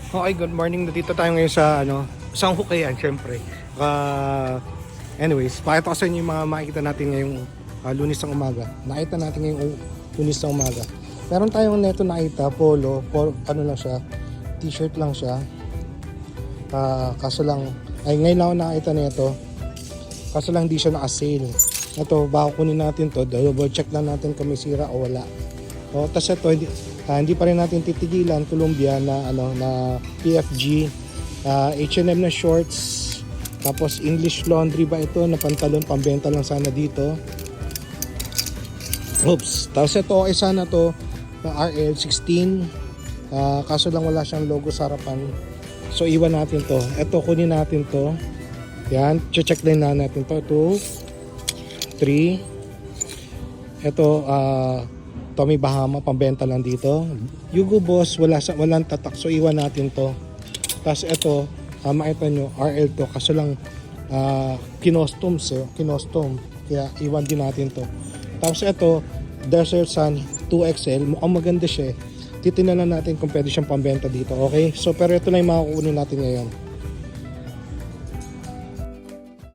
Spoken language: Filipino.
Okay, good morning. Dito tayo ngayon sa isang hukayan, syempre. Anyways, pakita ko sa inyo yung mga makikita natin ngayong Lunes ng umaga. Nakita natin ngayong Lunes ng umaga. Meron tayong neto nakita, polo, ano lang siya, t-shirt lang siya. Kaso lang, ngayon lang ako nakita nito. Kaso lang hindi siya naka-sale. Ito, baka kunin natin to, double check lang natin kung may sira o wala. Tapos ito, hindi pa rin natin titigilan, Columbia na na PFG, H&M na shorts, tapos English Laundry ba ito na pantalon, pambenta lang sana dito. Oops, tapos ito okay sana to na RL16, kaso lang wala siyang logo sa harapan, so iwan natin to. Ito kunin natin to, yan, check din na natin to. 2, 3, ito Tommy Bahama, pambenta lang dito. Hugo Boss, walang tatak, so iwan natin to. Tapos ito, makita nyo, RL to, kaso lang kinostom, kaya iwan din natin to. Tapos ito, Desert Sun 2XL, mukhang maganda siya. Titingnan natin kung pwede siyang pambenta dito, okay? So pero ito lang yung makukunin natin ngayon.